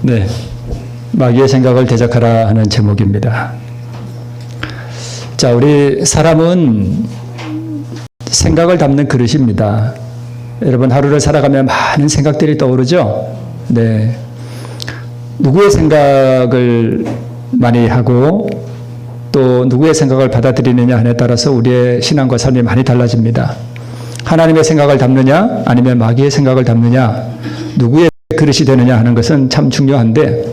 네, 마귀의 생각을 대적하라 하는 제목입니다. 자, 우리 사람은 생각을 담는 그릇입니다. 여러분, 하루를 살아가면 많은 생각들이 떠오르죠? 네. 누구의 생각을 많이 하고 또 누구의 생각을 받아들이느냐 하에 따라서 우리의 신앙과 삶이 많이 달라집니다. 하나님의 생각을 담느냐 아니면 마귀의 생각을 담느냐, 누구의 그릇이 되느냐 하는 것은 참 중요한데,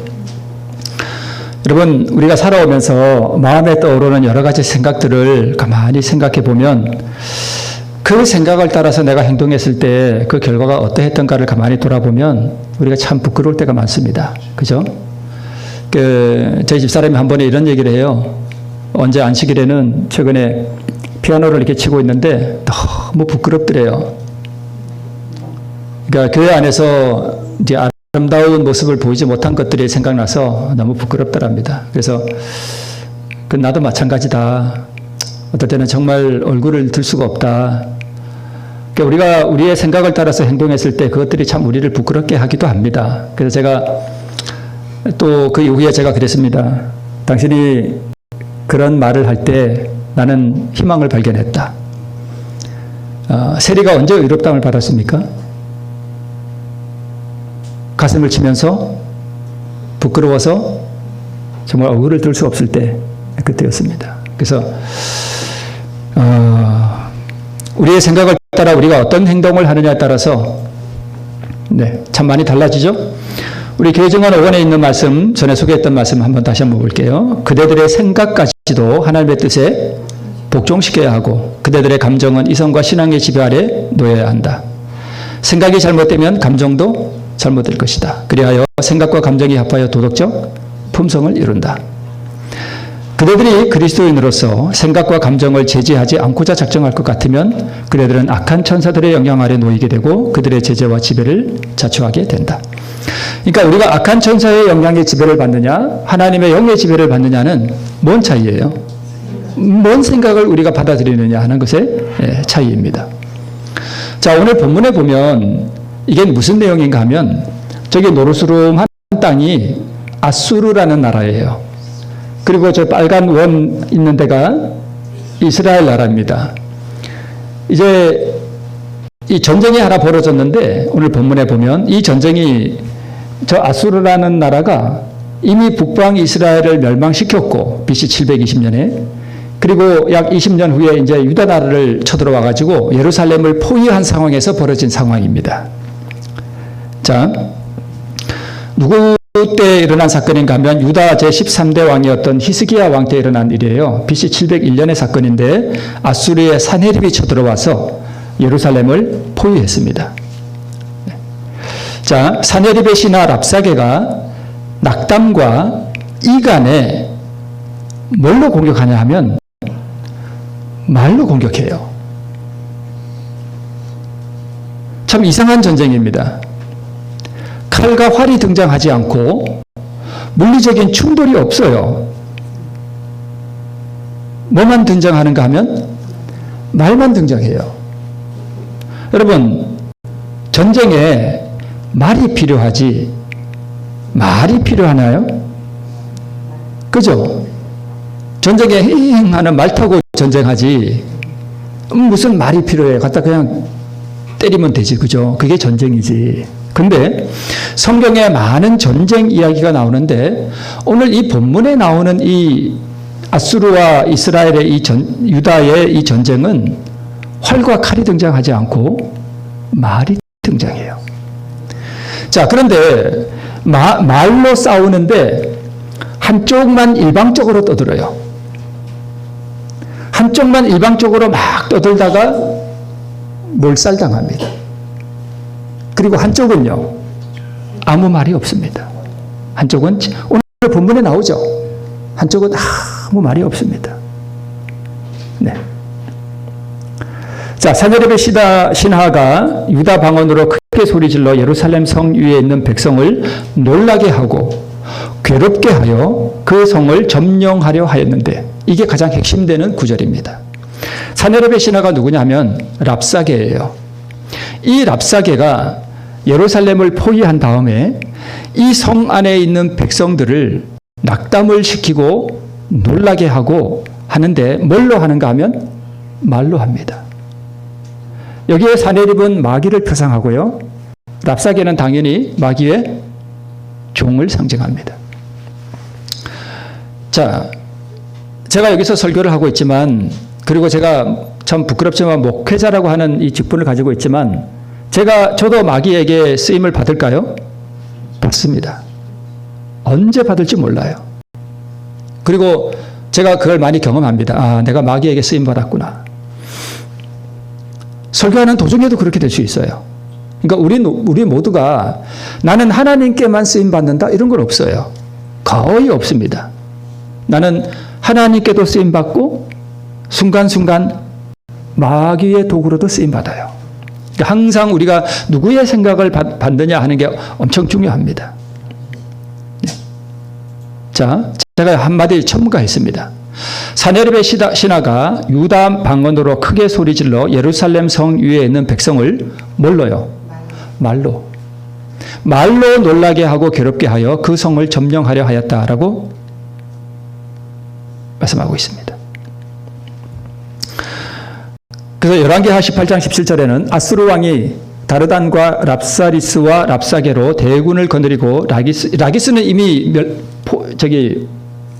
여러분, 우리가 살아오면서 마음에 떠오르는 여러 가지 생각들을 가만히 생각해 보면 그 생각을 따라서 내가 행동했을 때 그 결과가 어떠했던가를 가만히 돌아보면 우리가 참 부끄러울 때가 많습니다. 그죠? 저희 집사람이 한 번에 이런 얘기를 해요. 언제 안식일에는 최근에 피아노를 이렇게 치고 있는데 너무 부끄럽더래요. 그러니까 교회 안에서 이제 아름다운 모습을 보이지 못한 것들이 생각나서 너무 부끄럽더랍니다. 그래서 나도 마찬가지다. 어떨 때는 정말 얼굴을 들 수가 없다. 그러니까 우리가 우리의 생각을 따라서 행동했을 때 그것들이 참 우리를 부끄럽게 하기도 합니다. 그래서 제가 또 그 이후에 제가 그랬습니다. 당신이 그런 말을 할 때 나는 희망을 발견했다. 세리가 언제 의롭다함을 받았습니까? 가슴을 치면서 부끄러워서 정말 얼굴을 들 수 없을 때, 그때였습니다. 그래서 우리의 생각을 따라 우리가 어떤 행동을 하느냐에 따라서 참 많이 달라지죠. 우리 교회증언 5권에 있는 말씀, 전에 소개했던 말씀 한번 다시 한번 볼게요. 그대들의 생각까지도 하나님의 뜻에 복종시켜야 하고 그대들의 감정은 이성과 신앙의 지배 아래 놓여야 한다. 생각이 잘못되면 감정도 잘못될 것이다. 그리하여 생각과 감정이 합하여 도덕적 품성을 이룬다. 그대들이 그리스도인으로서 생각과 감정을 제재하지 않고자 작정할 것 같으면 그대들은 악한 천사들의 영향 아래 놓이게 되고 그들의 제재와 지배를 자초하게 된다. 그러니까 우리가 악한 천사의 영향의 지배를 받느냐 하나님의 영의 지배를 받느냐는 뭔 차이예요? 뭔 생각을 우리가 받아들이느냐 하는 것의 차이입니다. 자, 오늘 본문에 보면 이게 무슨 내용인가 하면 저기 노르스름한 땅이 아수르라는 나라예요. 그리고 저 빨간 원 있는 데가 이스라엘 나라입니다. 이제 이 전쟁이 하나 벌어졌는데 오늘 본문에 보면 이 전쟁이 저 아수르라는 나라가 이미 북방 이스라엘을 멸망시켰고 BC 720년에, 그리고 약 20년 후에 이제 유다 나라를 쳐들어와 가지고 예루살렘을 포위한 상황에서 벌어진 상황입니다. 자, 누구 때 일어난 사건인가 하면 유다 제13대 왕이었던 히스기야 왕 때 일어난 일이에요. BC 701년의 사건인데 아수르의 사네립이 쳐들어와서 예루살렘을 포위했습니다. 자, 사네립의 신하 랍사게가 낙담과 이간에 뭘로 공격하냐 하면 말로 공격해요. 참 이상한 전쟁입니다. 칼과 활이 등장하지 않고 물리적인 충돌이 없어요. 뭐만 등장하는가 하면 말만 등장해요. 여러분, 전쟁에 말이 필요하지 말이 필요하나요? 그죠? 전쟁에 행하는 말 타고 전쟁하지 무슨 말이 필요해? 갖다 그냥 때리면 되지, 그죠? 그게 전쟁이지. 근데 성경에 많은 전쟁 이야기가 나오는데 오늘 이 본문에 나오는 이 아수르와 이스라엘의 유다의 이 전쟁은 활과 칼이 등장하지 않고 말이 등장해요. 자, 그런데 말로 싸우는데 한쪽만 일방적으로 떠들어요. 한쪽만 일방적으로 막 떠들다가 몰살당합니다. 그리고 한쪽은요, 아무 말이 없습니다. 한쪽은 오늘 본문에 나오죠. 한쪽은 아무 말이 없습니다. 네. 자, 사네립의 신하가 유다 방언으로 크게 소리질러 예루살렘 성 위에 있는 백성을 놀라게 하고 괴롭게 하여 그 성을 점령하려 하였는데, 이게 가장 핵심되는 구절입니다. 사네립의 신하가 누구냐 하면 랍사게예요. 이 랍사게가 예루살렘을 포위한 다음에 이 성 안에 있는 백성들을 낙담을 시키고 놀라게 하고 하는데 뭘로 하는가 하면 말로 합니다. 여기에 사내립은 마귀를 표상하고요. 랍사개는 당연히 마귀의 종을 상징합니다. 자, 제가 여기서 설교를 하고 있지만, 그리고 제가 참 부끄럽지만 목회자라고 하는 이 직분을 가지고 있지만, 저도 마귀에게 쓰임을 받을까요? 받습니다. 언제 받을지 몰라요. 그리고 제가 그걸 많이 경험합니다. 아, 내가 마귀에게 쓰임 받았구나. 설교하는 도중에도 그렇게 될 수 있어요. 그러니까 우리 모두가 나는 하나님께만 쓰임 받는다 이런 건 없어요. 거의 없습니다. 나는 하나님께도 쓰임 받고 순간순간 마귀의 도구로도 쓰임 받아요. 항상 우리가 누구의 생각을 받느냐 하는 게 엄청 중요합니다. 자, 제가 한마디 첨가했습니다. 사내립의 신하가 유다 방언으로 크게 소리질러 예루살렘 성 위에 있는 백성을 뭘로요? 말로 놀라게 하고 괴롭게 하여 그 성을 점령하려 하였다라고 말씀하고 있습니다. 그래서 열왕기하 18장 17절에는 아수르 왕이 다르단과 랍사리스와 랍사게로 대군을 거느리고 라기스는 이미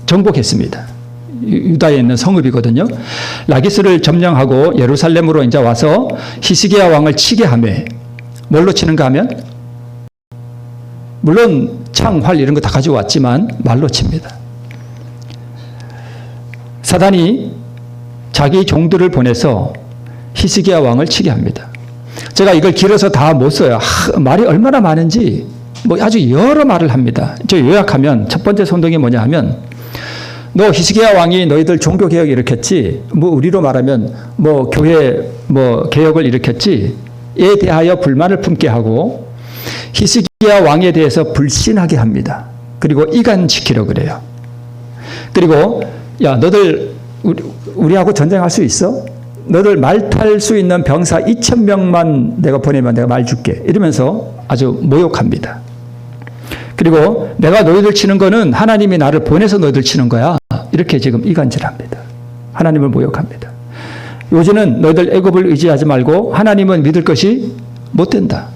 정복했습니다. 유다에 있는 성읍이거든요. 라기스를 점령하고 예루살렘으로 이제 와서 히스기야 왕을 치게 하며 뭘로 치는가 하면 물론 창, 활 이런 거 다 가지고 왔지만 말로 칩니다. 사단이 자기 종들을 보내서 히스기야 왕을 치게 합니다. 제가 이걸 길어서 다 못 써요. 말이 얼마나 많은지 아주 여러 말을 합니다. 저 요약하면 첫 번째 선동이 뭐냐 하면 너 히스기야 왕이 너희들 종교 개혁을 일으켰지, 우리로 말하면 교회 개혁을 일으켰지, 에 대하여 불만을 품게 하고 히스기야 왕에 대해서 불신하게 합니다. 그리고 이간시키려 그래요. 그리고 야, 너들 우리하고 전쟁할 수 있어? 너들 말 탈 수 있는 병사 2,000명만 내가 보내면 내가 말 줄게. 이러면서 아주 모욕합니다. 그리고 내가 너희들 치는 거는 하나님이 나를 보내서 너희들 치는 거야. 이렇게 지금 이간질합니다. 하나님을 모욕합니다. 요즘은 너희들 애굽을 의지하지 말고 하나님은 믿을 것이 못 된다.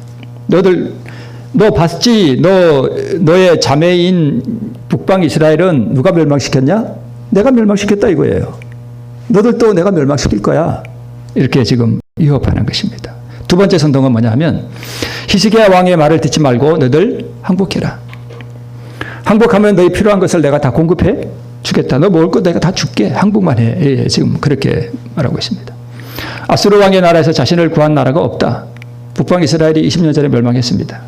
너 봤지? 너의 자매인 북방 이스라엘은 누가 멸망시켰냐? 내가 멸망시켰다 이거예요. 너들도 내가 멸망시킬 거야. 이렇게 지금 위협하는 것입니다. 두 번째 선동은 뭐냐 하면 히스기야 왕의 말을 듣지 말고 너희들 항복해라. 항복하면 너희 필요한 것을 내가 다 공급해 주겠다. 너 먹을 거 내가 다 줄게. 항복만 해. 예, 지금 그렇게 말하고 있습니다. 아수르 왕의 나라에서 자신을 구한 나라가 없다. 북방 이스라엘이 20년 전에 멸망했습니다.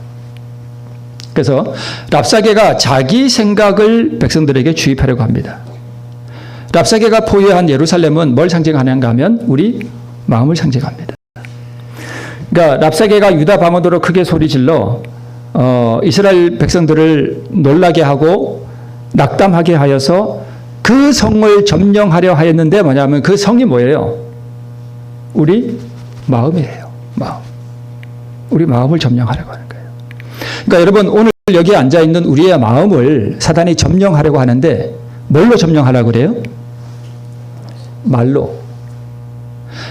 그래서 랍사게가 자기 생각을 백성들에게 주입하려고 합니다. 랍사게가 포위한 예루살렘은 뭘 상징하는가 하면 우리 마음을 상징합니다. 그러니까 랍사게가 유다 방언으로 크게 소리질러 이스라엘 백성들을 놀라게 하고 낙담하게 하여서 그 성을 점령하려 하였는데 뭐냐면 그 성이 뭐예요? 우리 마음이에요. 마음. 우리 마음을 점령하려고 하는 거예요. 그러니까 여러분 오늘 여기 앉아있는 우리의 마음을 사단이 점령하려고 하는데 뭘로 점령하려고 그래요? 말로.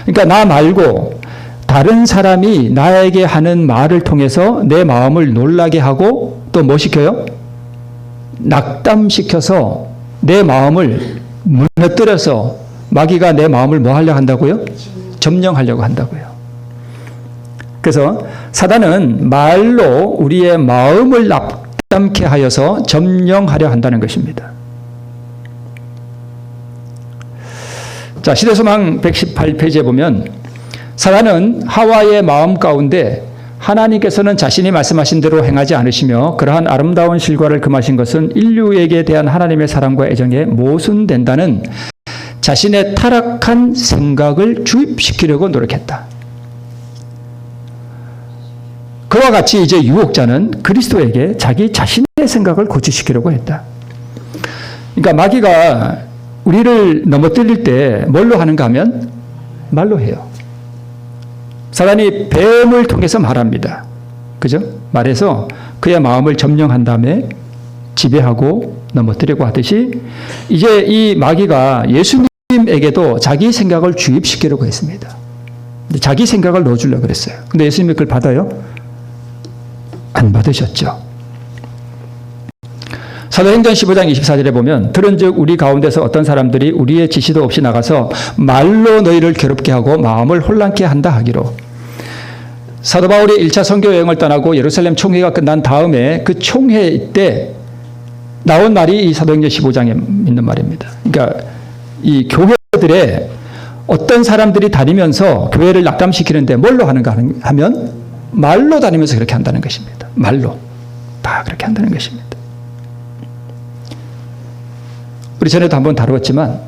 그러니까 나 말고 다른 사람이 나에게 하는 말을 통해서 내 마음을 놀라게 하고 또 뭐 시켜요? 낙담시켜서 내 마음을 무너뜨려서 마귀가 내 마음을 뭐 하려고 한다고요? 점령하려고 한다고요. 그래서 사단은 말로 우리의 마음을 낙담케 하여서 점령하려 한다는 것입니다. 자, 시대소망 118페이지에 보면 사단은 하와의 마음 가운데 하나님께서는 자신이 말씀하신 대로 행하지 않으시며 그러한 아름다운 실과를 금하신 것은 인류에게 대한 하나님의 사랑과 애정에 모순된다는 자신의 타락한 생각을 주입시키려고 노력했다. 그와 같이 이제 유혹자는 그리스도에게 자기 자신의 생각을 고치시키려고 했다. 그러니까 마귀가 우리를 넘어뜨릴 때 뭘로 하는가 하면 말로 해요. 사단이 뱀을 통해서 말합니다. 그죠? 말해서 그의 마음을 점령한 다음에 지배하고 넘어뜨리고 하듯이 이제 이 마귀가 예수님에게도 자기 생각을 주입시키려고 했습니다. 자기 생각을 넣어주려고 그랬어요. 근데 예수님이 그걸 받아요? 안 받으셨죠. 사도행전 15장 24절에 보면 들은즉 우리 가운데서 어떤 사람들이 우리의 지시도 없이 나가서 말로 너희를 괴롭게 하고 마음을 혼란케 한다 하기로. 사도 바울이 1차 선교 여행을 떠나고 예루살렘 총회가 끝난 다음에 그 총회 때 나온 말이 이 사도행전 15장에 있는 말입니다. 그러니까 이 교회들에 어떤 사람들이 다니면서 교회를 낙담시키는데 뭘로 하는가 하면 말로 다니면서 그렇게 한다는 것입니다. 말로 다 그렇게 한다는 것입니다. 우리 전에도 한번 다루었지만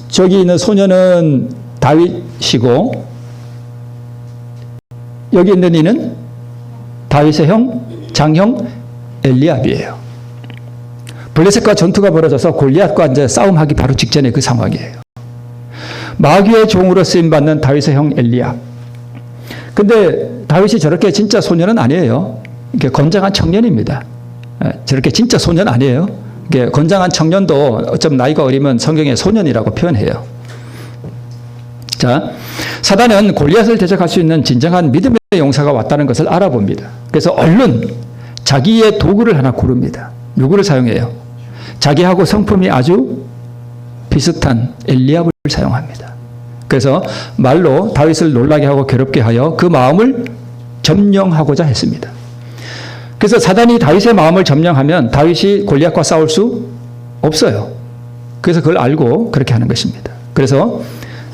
저기 있는 소녀는 다윗이고 여기 있는 이는 다윗의 장형 엘리압이에요. 블레셋과 전투가 벌어져서 골리앗과 이제 싸움하기 바로 직전에 그 상황이에요. 마귀의 종으로 쓰임받는 다윗의 형 엘리압. 근데 다윗이 저렇게 진짜 소년은 아니에요. 이게 건장한 청년입니다. 저렇게 진짜 소년 아니에요. 이게 건장한 청년도 어쩜 나이가 어리면 성경에 소년이라고 표현해요. 자, 사단은 골리앗을 대적할 수 있는 진정한 믿음의 용사가 왔다는 것을 알아봅니다. 그래서 얼른 자기의 도구를 하나 고릅니다. 누구를 사용해요? 자기하고 성품이 아주 비슷한 엘리압을 사용합니다. 그래서 말로 다윗을 놀라게 하고 괴롭게 하여 그 마음을 점령하고자 했습니다. 그래서 사단이 다윗의 마음을 점령하면 다윗이 골리앗과 싸울 수 없어요. 그래서 그걸 알고 그렇게 하는 것입니다. 그래서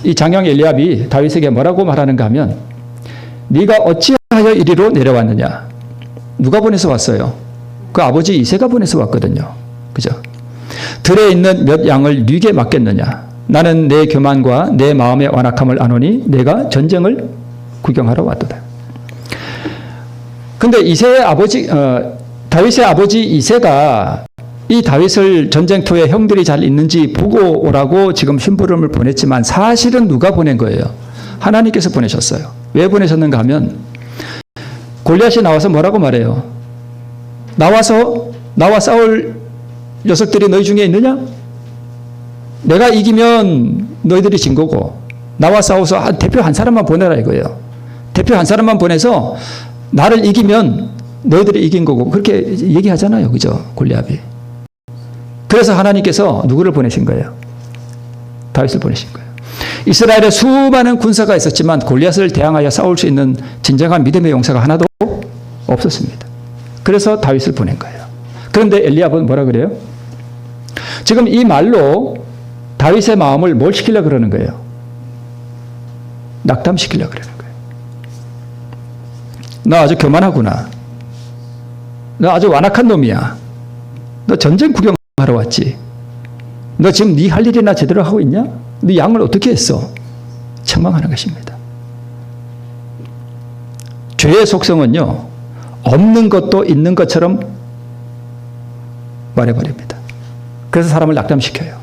이 장형 엘리압이 다윗에게 뭐라고 말하는가 하면 네가 어찌하여 이리로 내려왔느냐. 누가 보내서 왔어요? 그 아버지 이새가 보내서 왔거든요. 그죠? 들에 있는 몇 양을 네게 맡겠느냐. 나는 내 교만과 내 마음의 완악함을 아노니 내가 전쟁을 구경하러 왔도다. 근데 다윗의 아버지 이새가 이 다윗을 전쟁터에 형들이 잘 있는지 보고 오라고 지금 심부름을 보냈지만 사실은 누가 보낸 거예요? 하나님께서 보내셨어요. 왜 보내셨는가 하면 골리앗이 나와서 뭐라고 말해요? 나와 싸울 녀석들이 너희 중에 있느냐? 내가 이기면 너희들이 진 거고 나와 싸워서 대표 한 사람만 보내라 이거예요. 대표 한 사람만 보내서 나를 이기면 너희들이 이긴 거고 그렇게 얘기하잖아요. 그죠? 골리앗이. 그래서 하나님께서 누구를 보내신 거예요? 다윗을 보내신 거예요. 이스라엘에 수많은 군사가 있었지만 골리앗을 대항하여 싸울 수 있는 진정한 믿음의 용사가 하나도 없었습니다. 그래서 다윗을 보낸 거예요. 그런데 엘리압은 뭐라 그래요? 지금 이 말로 다윗의 마음을 뭘 시키려고 그러는 거예요? 낙담시키려고 그러는 거예요. 너 아주 교만하구나. 너 아주 완악한 놈이야. 너 전쟁 구경하러 왔지. 너 지금 네 할 일이나 제대로 하고 있냐? 네 양을 어떻게 했어? 책망하는 것입니다. 죄의 속성은요. 없는 것도 있는 것처럼 말해버립니다. 그래서 사람을 낙담시켜요.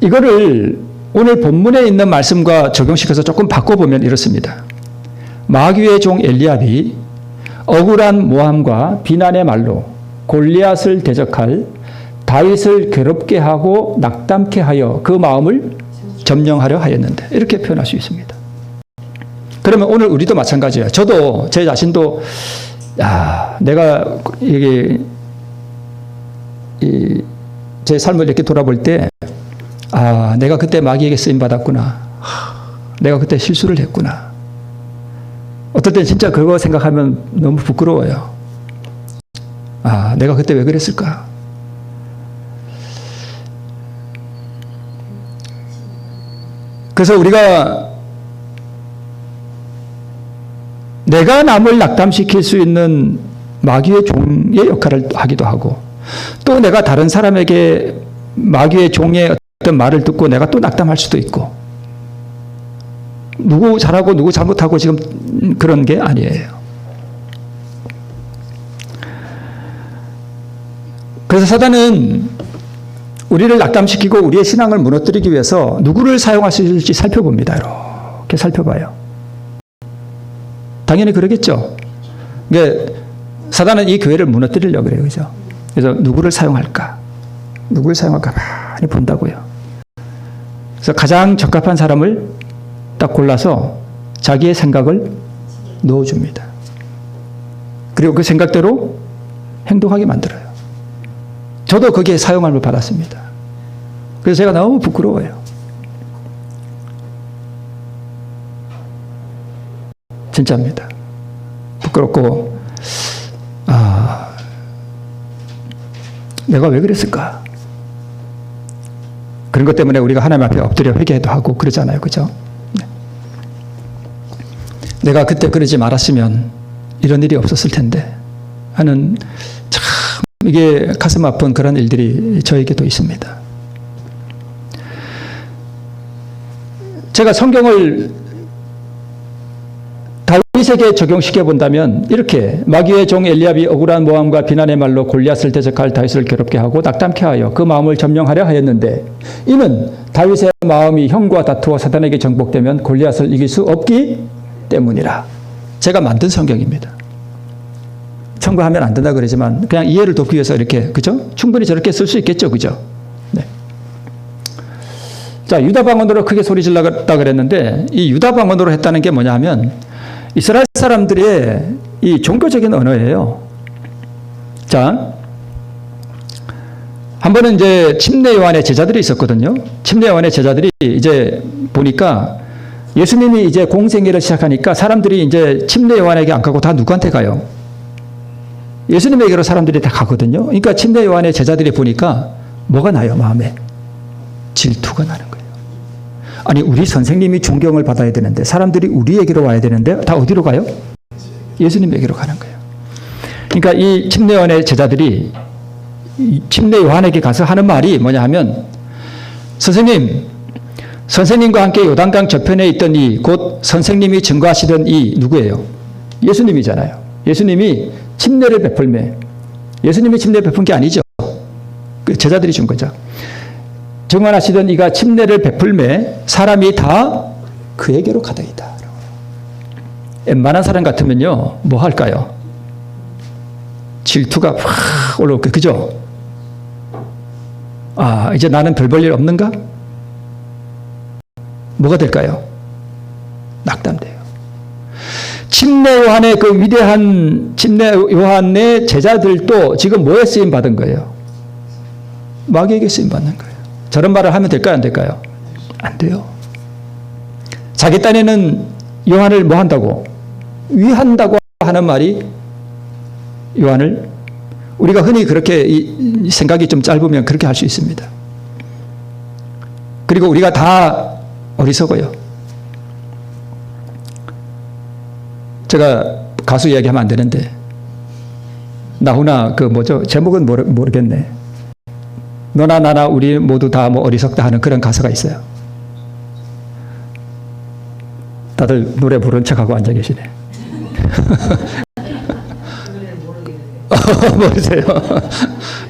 이거를 오늘 본문에 있는 말씀과 적용시켜서 조금 바꿔보면 이렇습니다. 마귀의 종 엘리압이 억울한 모함과 비난의 말로 골리앗을 대적할 다윗을 괴롭게 하고 낙담케 하여 그 마음을 점령하려 하였는데 이렇게 표현할 수 있습니다. 그러면 오늘 우리도 마찬가지예요. 저도 제 자신도 내가 이게 제 삶을 이렇게 돌아볼 때 내가 그때 마귀에게 쓰임 받았구나. 내가 그때 실수를 했구나. 어떨 땐 진짜 그거 생각하면 너무 부끄러워요. 내가 그때 왜 그랬을까? 그래서 우리가 내가 남을 낙담시킬 수 있는 마귀의 종의 역할을 하기도 하고 또 내가 다른 사람에게 마귀의 종의 어떤 말을 듣고 내가 또 낙담할 수도 있고 누구 잘하고 누구 잘못하고 지금 그런 게 아니에요. 그래서 사단은 우리를 낙담시키고 우리의 신앙을 무너뜨리기 위해서 누구를 사용할 수 있을지 살펴봅니다. 이렇게 살펴봐요. 당연히 그러겠죠. 그러니까 사단은 이 교회를 무너뜨리려고 그래요. 그죠? 그래서 누구를 사용할까? 누구를 사용할까 많이 본다고요. 그래서 가장 적합한 사람을 딱 골라서 자기의 생각을 넣어줍니다. 그리고 그 생각대로 행동하게 만들어요. 저도 거기에 사용함을 받았습니다. 그래서 제가 너무 부끄러워요. 진짜입니다. 부끄럽고, 내가 왜 그랬을까? 그런 것 때문에 우리가 하나님 앞에 엎드려 회개도 하고 그러잖아요. 그죠? 내가 그때 그러지 말았으면 이런 일이 없었을 텐데 하는 참 이게 가슴 아픈 그런 일들이 저에게도 있습니다. 제가 성경을 다윗에게 적용시켜 본다면 이렇게 마귀의 종 엘리압이 억울한 모함과 비난의 말로 골리앗을 대적할 다윗을 괴롭게 하고 낙담케 하여 그 마음을 점령하려 하였는데 이는 다윗의 마음이 형과 다투어 사단에게 정복되면 골리앗을 이길 수 없기 때문이라. 제가 만든 성경입니다. 첨가하면 안 된다 그러지만 그냥 이해를 돕기 위해서 이렇게, 그죠? 충분히 저렇게 쓸 수 있겠죠, 그죠? 네. 자, 유다 방언으로 크게 소리 질렀다 그랬는데 이 유다 방언으로 했다는 게 뭐냐 하면 이스라엘 사람들의 이 종교적인 언어예요. 자, 한 번은 이제 침례 요한의 제자들이 있었거든요. 침례 요한의 제자들이 이제 보니까 예수님이 이제 공생애를 시작하니까 사람들이 이제 침례 요한에게 안 가고 다 누구한테 가요? 예수님에게로 사람들이 다 가거든요. 그러니까 침례 요한의 제자들이 보니까 뭐가 나요, 마음에? 질투가 나는 거예요. 아니, 우리 선생님이 존경을 받아야 되는데 사람들이 우리에게로 와야 되는데 다 어디로 가요? 예수님에게로 가는 거예요. 그러니까 이 침례 요한의 제자들이 침례 요한에게 가서 하는 말이 뭐냐 하면 선생님과 함께 요단강 저편에 있던 이 곧 선생님이 증거하시던 이 누구예요? 예수님이잖아요. 예수님이 침례를 베풀매. 예수님이 침례 베푼 게 아니죠. 그 제자들이 준 거죠. 증언하시던 이가 침례를 베풀매 사람이 다 그에게로 가더이다. 웬만한 사람 같으면요, 뭐 할까요? 질투가 확 올라올 거예요. 그죠? 아, 이제 나는 별 볼 일 없는가? 뭐가 될까요? 낙담돼요. 침례 요한의 그 위대한 침례 요한의 제자들도 지금 뭐에 쓰임 받은 거예요? 마귀에게 쓰임 받는 거예요. 저런 말을 하면 될까요? 안 될까요? 안 돼요. 자기 딴에는 요한을 뭐 한다고? 위한다고 하는 말이 요한을, 우리가 흔히 그렇게 이 생각이 좀 짧으면 그렇게 할 수 있습니다. 그리고 우리가 다 어리석어요. 제가 가수 이야기하면 안 되는데 나훈아 그 뭐죠? 제목은 모르겠네. 너나 나나 우리 모두 다 뭐 어리석다 하는 그런 가사가 있어요. 다들 노래 부른 척하고 앉아 계시네. 모르세요?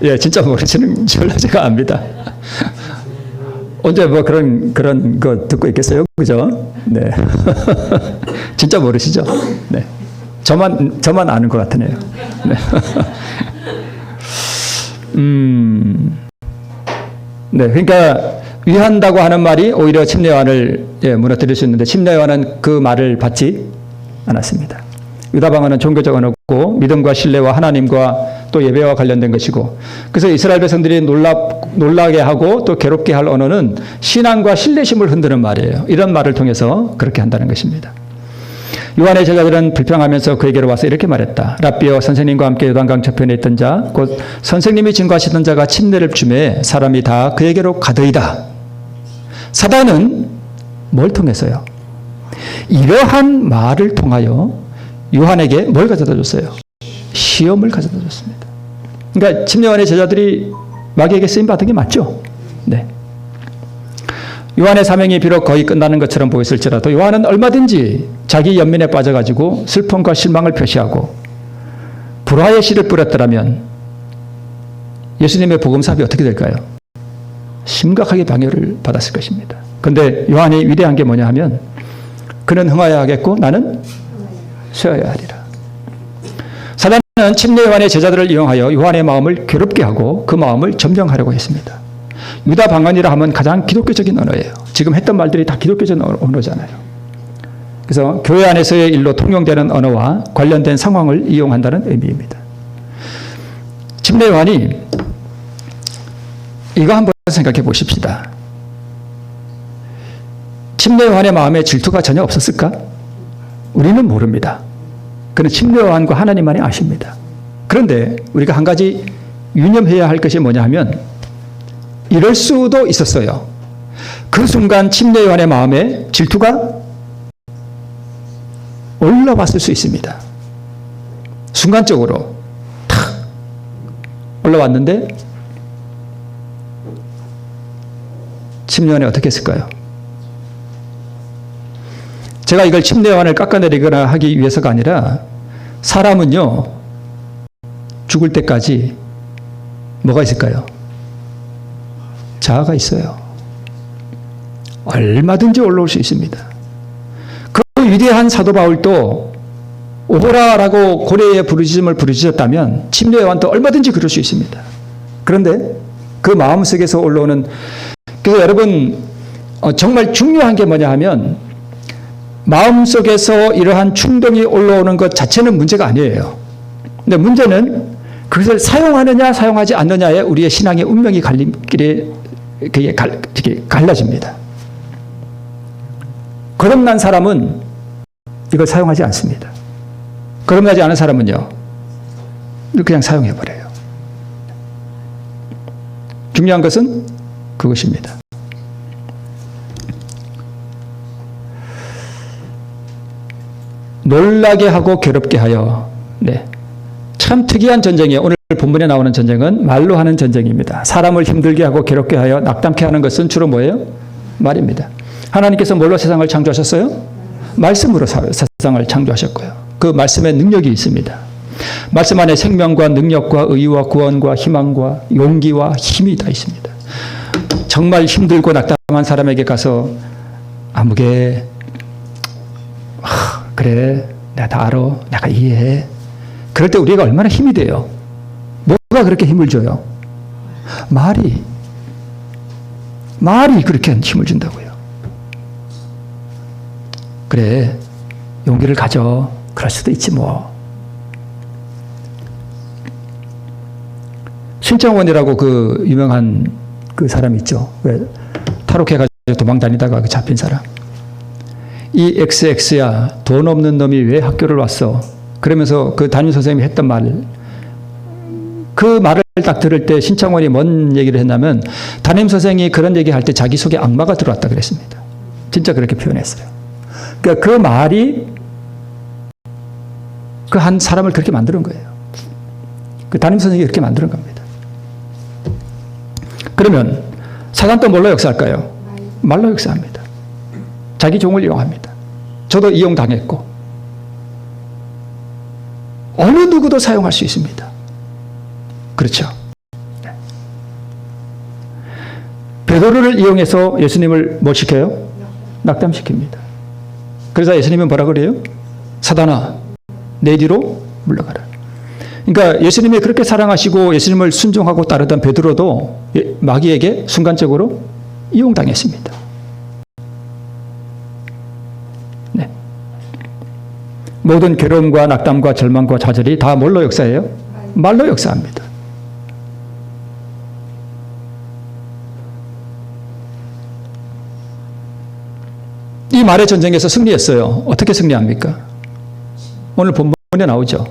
예, 진짜 모르시는 줄 제가 압니다. 언제 뭐 그런 거 듣고 있겠어요? 그죠? 네. 진짜 모르시죠? 네. 저만 아는 것 같으네요. 네. 네. 그러니까 위한다고 하는 말이 오히려 침례 요한을 무너뜨릴 수 있는데 침례 요한은 그 말을 받지 않았습니다. 유다 방언은 종교적 언어고 믿음과 신뢰와 하나님과 또 예배와 관련된 것이고, 그래서 이스라엘 백성들이 놀라게 하고 또 괴롭게 할 언어는 신앙과 신뢰심을 흔드는 말이에요. 이런 말을 통해서 그렇게 한다는 것입니다. 요한의 제자들은 불평하면서 그에게로 와서 이렇게 말했다. 랍비여, 선생님과 함께 요단강 저편에 있던 자, 곧 선생님이 증거하시던 자가 침례를 주매 사람이 다 그에게로 가더이다. 사단은 뭘 통해서요? 이러한 말을 통하여 요한에게 뭘 가져다 줬어요? 시험을 가져다 줬습니다. 그러니까 침례 요한의 제자들이 마귀에게 쓰임 받은 게 맞죠? 네. 요한의 사명이 비록 거의 끝나는 것처럼 보였을지라도 요한은 얼마든지 자기 연민에 빠져가지고 슬픔과 실망을 표시하고 불화의 씨를 뿌렸더라면 예수님의 복음 사업이 어떻게 될까요? 심각하게 방해를 받았을 것입니다. 그런데 요한이 위대한 게 뭐냐 하면 그는 흥하여야 하겠고 나는 쇠하여야 하리라. 사단은 침례 요한의 제자들을 이용하여 요한의 마음을 괴롭게 하고 그 마음을 점령하려고 했습니다. 유다 방언이라 하면 가장 기독교적인 언어예요. 지금 했던 말들이 다 기독교적인 언어잖아요. 그래서 교회 안에서의 일로 통용되는 언어와 관련된 상황을 이용한다는 의미입니다. 침례 요한이 이거 한번 생각해 보십시다. 침례 요한의 마음에 질투가 전혀 없었을까? 우리는 모릅니다. 그는 침례 요한과 하나님만이 아십니다. 그런데 우리가 한 가지 유념해야 할 것이 뭐냐 하면 이럴 수도 있었어요. 그 순간 침례 요한의 마음에 질투가 올라왔을 수 있습니다. 순간적으로 탁 올라왔는데 침례 요한이 어떻게 했을까요? 제가 이걸 침례 요한을 깎아내리거나 하기 위해서가 아니라 사람은요 죽을 때까지 뭐가 있을까요? 자아가 있어요. 얼마든지 올라올 수 있습니다. 그 위대한 사도 바울도 오호라라고 고래의 부르짖음을 부르짖었다면 침례 요한도 얼마든지 그럴 수 있습니다. 그런데 그 마음속에서 올라오는, 그래서 여러분 정말 중요한 게 뭐냐 하면 마음속에서 이러한 충동이 올라오는 것 자체는 문제가 아니에요. 근데 문제는 그것을 사용하느냐 사용하지 않느냐에 우리의 신앙의 운명이 갈라집니다. 거듭난 사람은 이걸 사용하지 않습니다. 거듭나지 않은 사람은요 그냥 사용해버려요. 중요한 것은 그것입니다. 놀라게 하고 괴롭게 하여. 네. 참 특이한 전쟁이에요. 오늘 본문에 나오는 전쟁은 말로 하는 전쟁입니다. 사람을 힘들게 하고 괴롭게 하여 낙담케 하는 것은 주로 뭐예요? 말입니다. 하나님께서 뭘로 세상을 창조하셨어요? 말씀으로 세상을 창조하셨고요. 그 말씀에 능력이 있습니다. 말씀 안에 생명과 능력과 의와 구원과 희망과 용기와 힘이 다 있습니다. 정말 힘들고 낙담한 사람에게 가서 아무개 그래 내가 다 알아. 내가 이해해. 그럴 때 우리가 얼마나 힘이 돼요. 뭐가 그렇게 힘을 줘요? 말이 그렇게 힘을 준다고요. 그래 용기를 가져. 그럴 수도 있지 뭐. 신정원이라고 그 유명한 그 사람 있죠. 왜 탈옥해가지고 도망 다니다가 그 잡힌 사람. 이 XX야 돈 없는 놈이 왜 학교를 왔어? 그러면서 그 담임 선생님이 했던 말, 그 말을 딱 들을 때 신창원이 뭔 얘기를 했냐면 담임 선생님이 그런 얘기할 때 자기 속에 악마가 들어왔다 그랬습니다. 진짜 그렇게 표현했어요. 그러니까 그 말이 그 한 사람을 그렇게 만드는 거예요. 그 담임 선생님이 그렇게 만드는 겁니다. 그러면 사단 또 뭘로 역사할까요? 말로 역사합니다. 자기 종을 이용합니다. 저도 이용당했고 어느 누구도 사용할 수 있습니다. 그렇죠? 네. 베드로를 이용해서 예수님을 뭐 시켜요? 낙담시킵니다. 그래서 예수님은 뭐라 그래요? 사단아 내 뒤로 물러가라. 그러니까 예수님이 그렇게 사랑하시고 예수님을 순종하고 따르던 베드로도 마귀에게 순간적으로 이용당했습니다. 네. 모든 괴로움과 낙담과 절망과 좌절이 다 뭘로 역사해요? 말로 역사합니다. 이 말의 전쟁에서 승리했어요. 어떻게 승리합니까? 오늘 본문에 나오죠.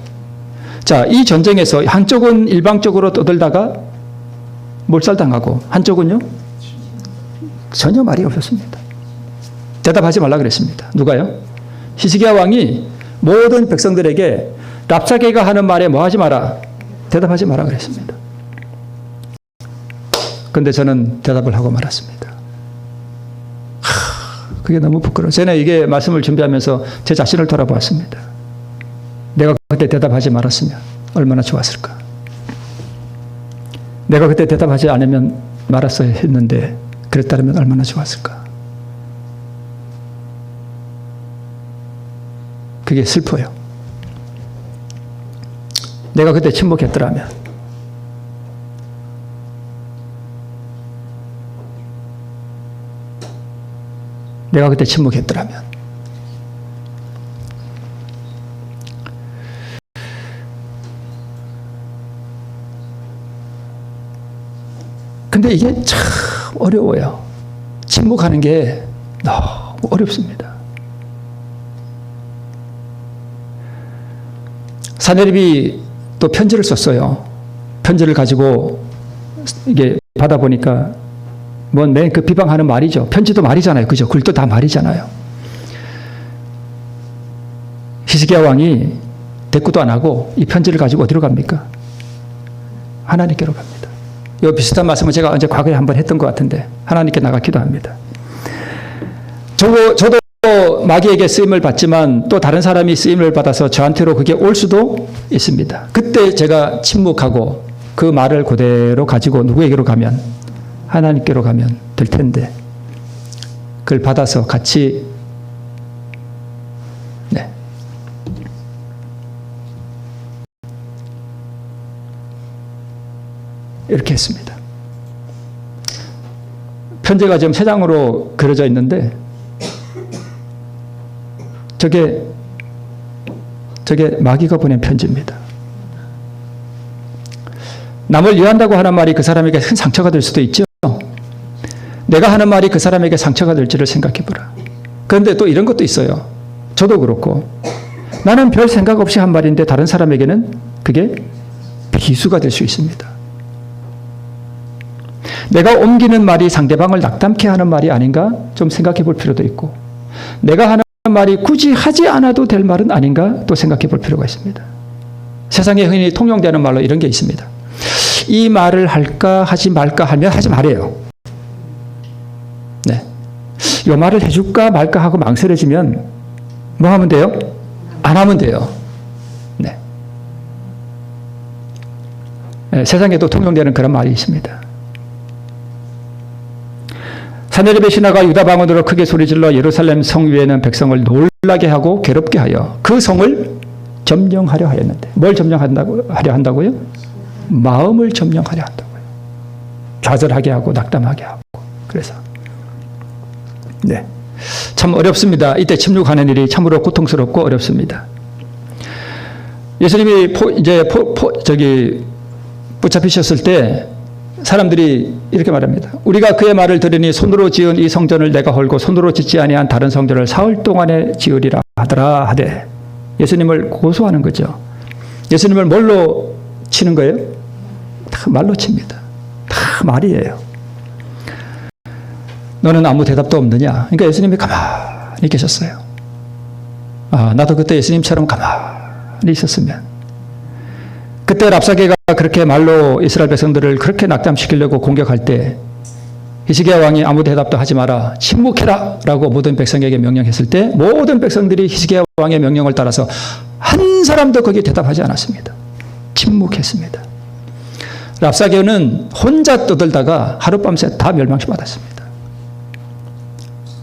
자, 이 전쟁에서 한쪽은 일방적으로 떠들다가 몰살당하고 한쪽은요? 전혀 말이 없었습니다. 대답하지 말라 그랬습니다. 누가요? 히스기야 왕이 모든 백성들에게 랍사게가 하는 말에 뭐 하지 마라. 대답하지 마라 그랬습니다. 그런데 저는 대답을 하고 말았습니다. 그게 너무 부끄러워요. 저는 이게 말씀을 준비하면서 제 자신을 돌아보았습니다. 내가 그때 대답하지 말았으면 얼마나 좋았을까. 내가 그때 대답하지 않으면 말았어야 했는데 그랬다면 얼마나 좋았을까. 그게 슬퍼요. 내가 그때 침묵했더라면. 내가 그때 침묵했더라면. 근데 이게 참 어려워요. 침묵하는 게 너무 어렵습니다. 사내립이 또 편지를 썼어요. 편지를 가지고 이게 받아보니까 맨 그 비방하는 말이죠. 편지도 말이잖아요. 그죠? 글도 다 말이잖아요. 히스기야 왕이 대꾸도 안 하고 이 편지를 가지고 어디로 갑니까? 하나님께로 갑니다. 이 비슷한 말씀을 제가 언제 과거에 한번 했던 것 같은데 하나님께 나가 기도합니다. 저도 마귀에게 쓰임을 받지만 또 다른 사람이 쓰임을 받아서 저한테로 그게 올 수도 있습니다. 그때 제가 침묵하고 그 말을 그대로 가지고 누구에게로 가면 하나님께로 가면 될 텐데 그걸 받아서 같이 이렇게 했습니다. 편지가 지금 3장으로 그려져 있는데 저게 마귀가 보낸 편지입니다. 남을 위한다고 하는 말이 그 사람에게 큰 상처가 될 수도 있죠. 내가 하는 말이 그 사람에게 상처가 될지를 생각해 보라. 그런데 또 이런 것도 있어요. 저도 그렇고 나는 별 생각 없이 한 말인데 다른 사람에게는 그게 비수가 될 수 있습니다. 내가 옮기는 말이 상대방을 낙담케 하는 말이 아닌가 좀 생각해 볼 필요도 있고 내가 하는 말이 굳이 하지 않아도 될 말은 아닌가 또 생각해 볼 필요가 있습니다. 세상에 흔히 통용되는 말로 이런 게 있습니다. 이 말을 할까 하지 말까 하면 하지 말아요. 네. 이 말을 해줄까 말까 하고 망설여지면 뭐 하면 돼요? 안 하면 돼요. 네. 네, 세상에도 통용되는 그런 말이 있습니다. 사내립의 신하가 유다 방언으로 크게 소리질러 예루살렘 성 위에는 백성을 놀라게 하고 괴롭게 하여 그 성을 점령하려 하였는데 뭘 점령하려 한다고요? 마음을 점령하려 한다고요. 좌절하게 하고 낙담하게 하고 그래서 네, 참 어렵습니다. 이때 침묵하는 일이 참으로 고통스럽고 어렵습니다. 예수님이 붙잡히셨을 때 사람들이 이렇게 말합니다. 우리가 그의 말을 들으니 손으로 지은 이 성전을 내가 헐고 손으로 짓지 아니한 다른 성전을 사흘 동안에 지으리라 하더라 하되 예수님을 고소하는 거죠. 예수님을 뭘로 치는 거예요? 다 말로 칩니다. 다 말이에요. 너는 아무 대답도 없느냐? 그러니까 예수님이 가만히 계셨어요. 나도 그때 예수님처럼 가만히 있었으면 그때 랍사게가 그렇게 말로 이스라엘 백성들을 그렇게 낙담시키려고 공격할 때 히스기야 왕이 아무 대답도 하지 마라 침묵해라 라고 모든 백성에게 명령했을 때 모든 백성들이 히스기야 왕의 명령을 따라서 한 사람도 거기에 대답하지 않았습니다. 침묵했습니다. 랍사게는 혼자 떠들다가 하룻밤새 다 멸망받았습니다.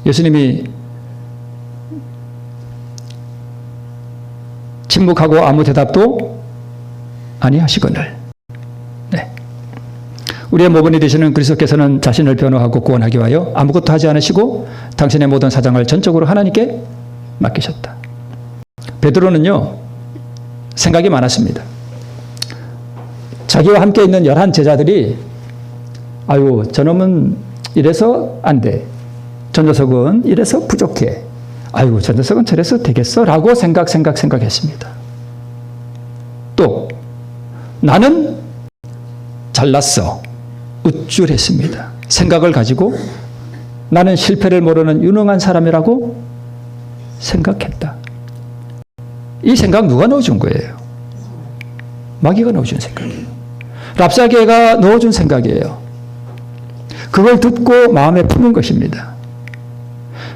예수님이 침묵하고 아무 대답도 아니하시거늘. 네. 우리의 모범이 되시는 그리스도께서는 자신을 변호하고 구원하기 위하여 아무것도 하지 않으시고 당신의 모든 사장을 전적으로 하나님께 맡기셨다. 베드로는요 생각이 많았습니다. 자기와 함께 있는 11 제자들이 아유 저놈은 이래서 안 돼. 저 녀석은 이래서 부족해. 아유 저 녀석은 저래서 되겠어 라고 생각했습니다. 또 나는 잘났어. 우쭐했습니다. 생각을 가지고 나는 실패를 모르는 유능한 사람이라고 생각했다. 이 생각 누가 넣어준 거예요? 마귀가 넣어준 생각이에요. 랍사게가 넣어준 생각이에요. 그걸 듣고 마음에 품은 것입니다.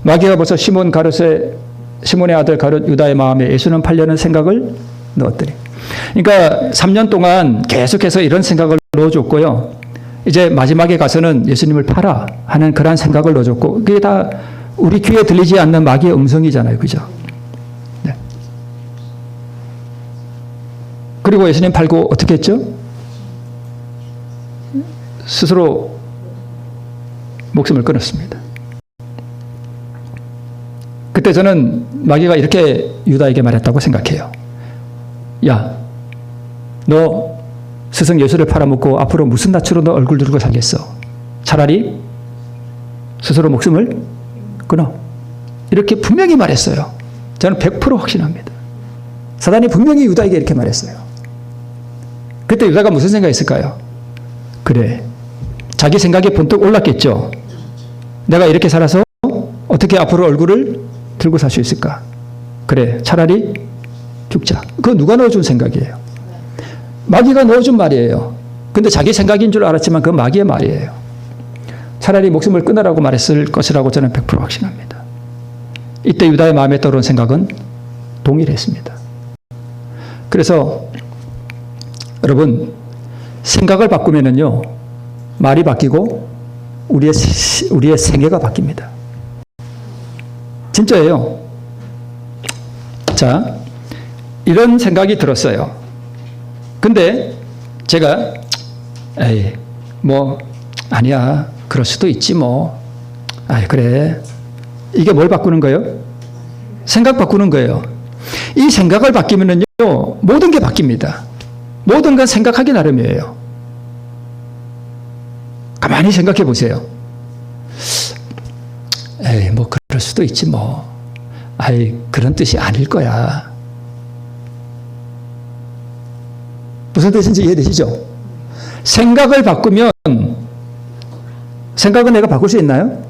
마귀가 벌써 시몬의 아들 가룟 유다의 마음에 예수는 팔려는 생각을 넣었더니 그러니까 3년 동안 계속해서 이런 생각을 넣어줬고요. 이제 마지막에 가서는 예수님을 팔아 하는 그런 생각을 넣어줬고 그게 다 우리 귀에 들리지 않는 마귀의 음성이잖아요. 그죠? 네. 그리고 예수님 팔고 어떻게 했죠? 스스로 목숨을 끊었습니다. 그때 저는 마귀가 이렇게 유다에게 말했다고 생각해요. 야, 너 스승 예수를 팔아먹고 앞으로 무슨 낯으로 너 얼굴 들고 살겠어? 차라리 스스로 목숨을 끊어. 이렇게 분명히 말했어요. 저는 100% 확신합니다. 사단이 분명히 유다에게 이렇게 말했어요. 그때 유다가 무슨 생각했을까요? 그래, 자기 생각에 번뜩 올랐겠죠. 내가 이렇게 살아서 어떻게 앞으로 얼굴을 들고 살 수 있을까? 그래, 차라리 죽자. 그거 누가 넣어준 생각이에요? 마귀가 넣어준 말이에요. 근데 자기 생각인 줄 알았지만 그건 마귀의 말이에요. 차라리 목숨을 끊으라고 말했을 것이라고 저는 100% 확신합니다. 이때 유다의 마음에 떠오른 생각은 동일했습니다. 그래서 여러분, 생각을 바꾸면은요, 말이 바뀌고 우리의 생애가 바뀝니다. 진짜예요. 자, 이런 생각이 들었어요. 근데 제가 아니야, 그럴 수도 있지 뭐. 그래. 이게 뭘 바꾸는 거예요? 생각 바꾸는 거예요. 이 생각을 바뀌면은요, 모든 게 바뀝니다. 모든 건 생각하기 나름이에요. 가만히 생각해 보세요. 뭐 그럴 수도 있지 뭐. 그런 뜻이 아닐 거야. 무슨 뜻인지 이해되시죠? 생각을 바꾸면, 생각은 내가 바꿀 수 있나요?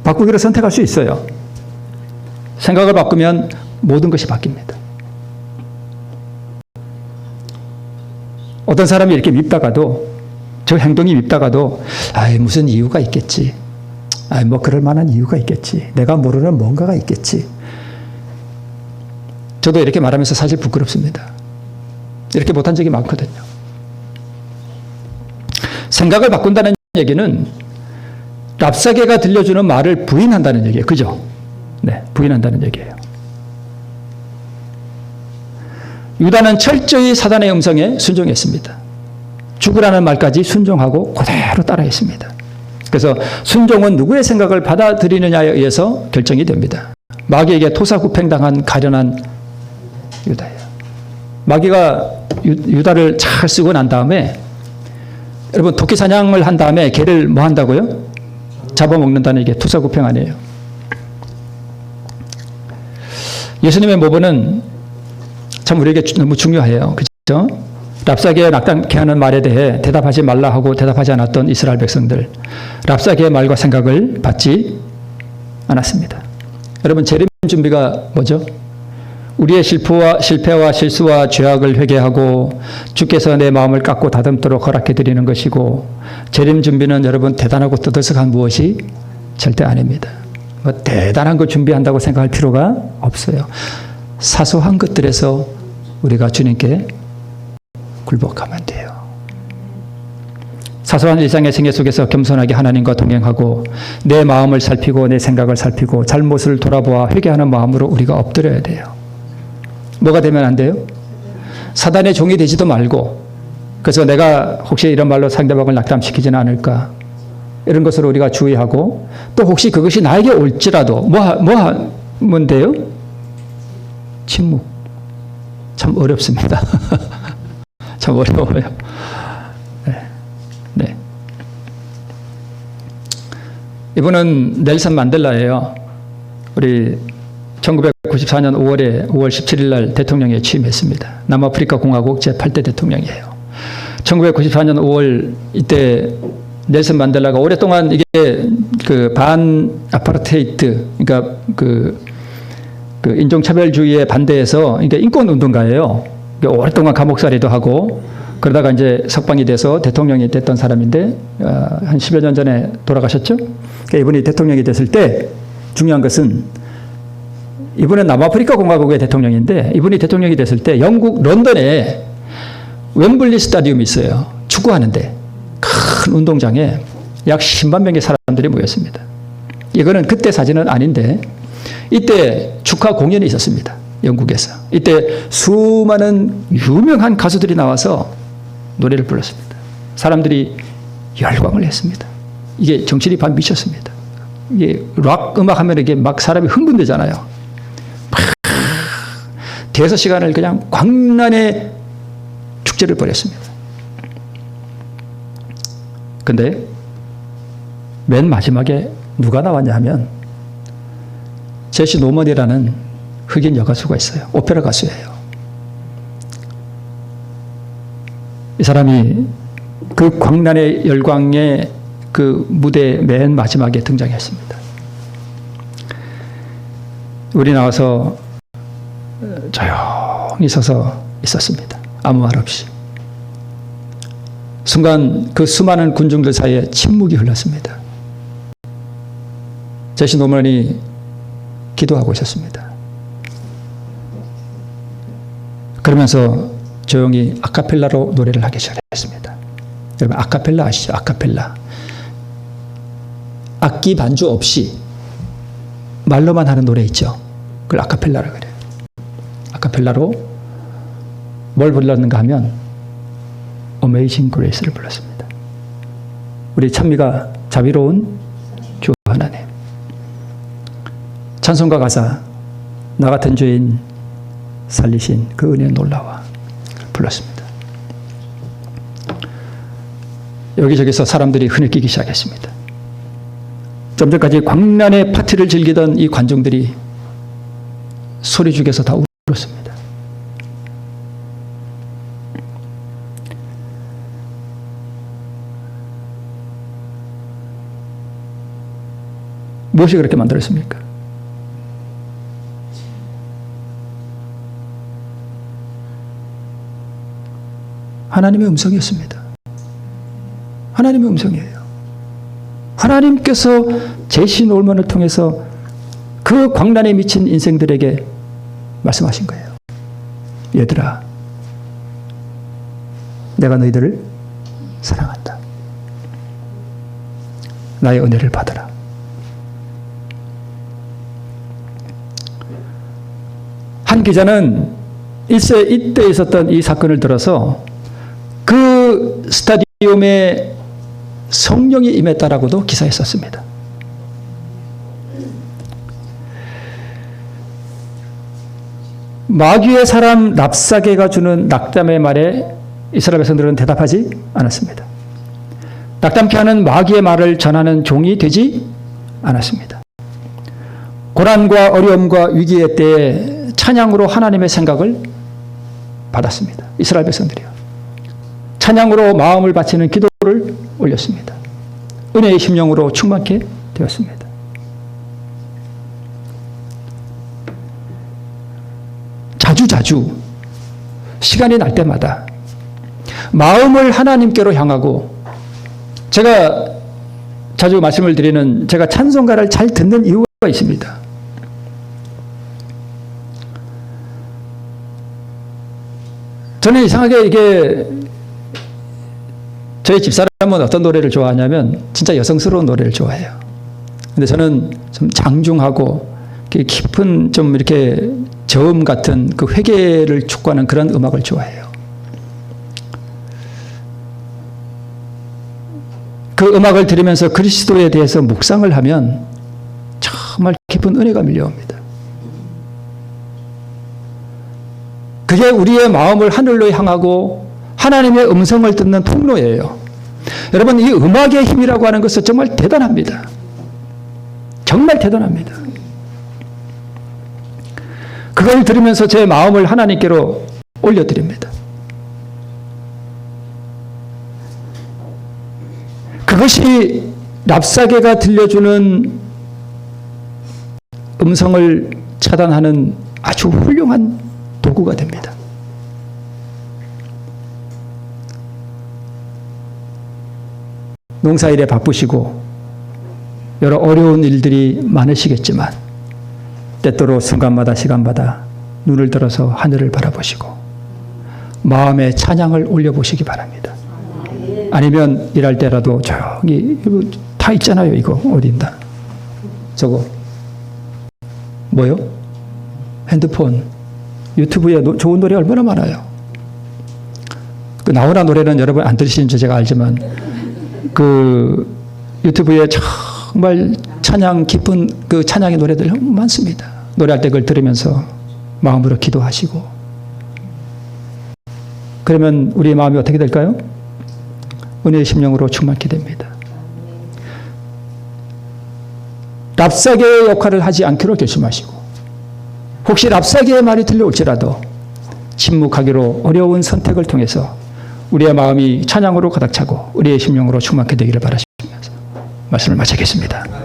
바꾸기를 선택할 수 있어요. 생각을 바꾸면 모든 것이 바뀝니다. 어떤 사람이 이렇게 밉다가도, 저 행동이 밉다가도, 무슨 이유가 있겠지. 뭐 그럴 만한 이유가 있겠지. 내가 모르는 뭔가가 있겠지. 저도 이렇게 말하면서 사실 부끄럽습니다. 이렇게 못한 적이 많거든요. 생각을 바꾼다는 얘기는 랍사게가 들려주는 말을 부인한다는 얘기예요. 그죠? 네, 부인한다는 얘기예요. 유다는 철저히 사단의 음성에 순종했습니다. 죽으라는 말까지 순종하고 그대로 따라했습니다. 그래서 순종은 누구의 생각을 받아들이느냐에 의해서 결정이 됩니다. 마귀에게 토사구팽당한 가련한 유다예요. 마귀가 유다를 잘 쓰고 난 다음에, 여러분, 토끼 사냥을 한 다음에 개를 뭐 한다고요? 잡아먹는다는 게 토사구팽 아니에요. 예수님의 모범은 참 우리에게 너무 중요해요. 그렇죠? 랍사게에 낙담케 하는 말에 대해 대답하지 말라 하고 대답하지 않았던 이스라엘 백성들, 랍사게의 말과 생각을 받지 않았습니다. 여러분, 재림 준비가 뭐죠? 우리의 실패와 실수와 죄악을 회개하고 주께서 내 마음을 깎고 다듬도록 허락해 드리는 것이고, 재림 준비는 여러분 대단하고 떠들썩한 무엇이 절대 아닙니다. 뭐 대단한 걸 준비한다고 생각할 필요가 없어요. 사소한 것들에서 우리가 주님께 굴복하면 돼요. 사소한 일상의 생애 속에서 겸손하게 하나님과 동행하고 내 마음을 살피고 내 생각을 살피고 잘못을 돌아보아 회개하는 마음으로 우리가 엎드려야 돼요. 뭐가 되면 안 돼요? 사단의 종이 되지도 말고, 그래서 내가 혹시 이런 말로 상대방을 낙담시키지는 않을까, 이런 것으로 우리가 주의하고, 또 혹시 그것이 나에게 올지라도 뭐 하면 돼요? 침묵. 참 어렵습니다. 참 어려워요. 네. 이분은 넬슨 만델라예요. 우리 1994년 5월 17일 날 대통령에 취임했습니다. 남아프리카 공화국 제8대 대통령이에요. 1994년 5월 이때 넬슨 만델라가 오랫동안 이게 그 반 아파르테이트, 그러니까 그 인종차별주의에 반대해서, 그러니까 인권운동가예요. 오랫동안 감옥살이도 하고 그러다가 이제 석방이 돼서 대통령이 됐던 사람인데, 한 10여 년 전에 돌아가셨죠? 그러니까 이분이 대통령이 됐을 때 중요한 것은, 이분은 남아프리카 공화국의 대통령인데, 이분이 대통령이 됐을 때 영국 런던에 웸블리 스타디움이 있어요. 축구하는데 큰 운동장에 약 10만 명의 사람들이 모였습니다. 이거는 그때 사진은 아닌데 이때 축하 공연이 있었습니다. 영국에서. 이때 수많은 유명한 가수들이 나와서 노래를 불렀습니다. 사람들이 열광을 했습니다. 이게 정신이 반 미쳤습니다. 이게 락 음악 하면 이게 막 사람이 흥분되잖아요. 막 대여섯 시간을 그냥 광란의 축제를 벌였습니다. 근데 맨 마지막에 누가 나왔냐 하면 제시 노먼이라는 흑인 여가수가 있어요. 오페라 가수예요. 이 사람이 그 광란의 열광의 그 무대 맨 마지막에 등장했습니다. 우리 나와서 조용히 서서 있었습니다. 아무 말 없이. 순간 그 수많은 군중들 사이에 침묵이 흘렀습니다. 제시 노먼이 기도하고 있었습니다. 그러면서 조용히 아카펠라로 노래를 하기 시작했습니다. 여러분 아카펠라 아시죠? 아카펠라. 악기 반주 없이 말로만 하는 노래 있죠. 그걸 아카펠라라고 그래요. 아카펠라로 뭘 불렀는가 하면 Amazing Grace를 불렀습니다. 우리 찬미가 자비로운 주 하나님. 찬송가 가사 나 같은 죄인 살리신 그 은혜 놀라와 불렀습니다. 여기저기서 사람들이 흐느끼기 시작했습니다. 좀 전까지 광란의 파티를 즐기던 이 관중들이 소리 죽여서 다 울었습니다. 무엇이 그렇게 만들었습니까? 하나님의 음성이었습니다. 하나님의 음성이에요. 하나님께서 제시 노먼을 통해서 그 광란에 미친 인생들에게 말씀하신 거예요. 얘들아, 내가 너희들을 사랑한다. 나의 은혜를 받아라. 한 기자는 이때 있었던 이 사건을 들어서 그 스타디움에 성령이 임했다라고도 기사에 썼습니다. 마귀의 사람 랍사게가 주는 낙담의 말에 이스라엘 백성들은 대답하지 않았습니다. 낙담케 하는 마귀의 말을 전하는 종이 되지 않았습니다. 고난과 어려움과 위기의 때에 찬양으로 하나님의 생각을 받았습니다. 이스라엘 백성들이요. 찬양으로 마음을 바치는 기도를 올렸습니다. 은혜의 심령으로 충만케 되었습니다. 자주 시간이 날 때마다 마음을 하나님께로 향하고, 제가 자주 말씀을 드리는, 제가 찬송가를 잘 듣는 이유가 있습니다. 저는 이상하게 이게 저희 집사람은 어떤 노래를 좋아하냐면 진짜 여성스러운 노래를 좋아해요. 근데 저는 좀 장중하고 깊은 좀 이렇게 저음 같은 그 회개를 촉구하는 그런 음악을 좋아해요. 그 음악을 들으면서 그리스도에 대해서 묵상을 하면 정말 깊은 은혜가 밀려옵니다. 그게 우리의 마음을 하늘로 향하고 하나님의 음성을 듣는 통로예요. 여러분, 이 음악의 힘이라고 하는 것은 정말 대단합니다. 정말 대단합니다. 그걸 들으면서 제 마음을 하나님께로 올려드립니다. 그것이 랍사게가 들려주는 음성을 차단하는 아주 훌륭한 도구가 됩니다. 농사일에 바쁘시고 여러 어려운 일들이 많으시겠지만 때때로 순간마다 시간마다 눈을 들어서 하늘을 바라보시고 마음의 찬양을 올려보시기 바랍니다. 아니면 일할 때라도 조용히, 이거 다 있잖아요. 이거 어딘다. 저거 뭐요? 핸드폰 유튜브에 좋은 노래 얼마나 많아요. 그 나훈아 노래는 여러분 안 들으시는지 제가 알지만 그 유튜브에 정말 찬양 깊은 그 찬양의 노래들 많습니다. 노래할 때 그걸 들으면서 마음으로 기도하시고 그러면 우리의 마음이 어떻게 될까요? 은혜의 심령으로 충만케 됩니다. 랍사게의 역할을 하지 않기로 결심하시고 혹시 랍사게의 말이 들려올지라도 침묵하기로 어려운 선택을 통해서 우리의 마음이 찬양으로 가득 차고 우리의 심령으로 충만케 되기를 바라시면서 말씀을 마치겠습니다.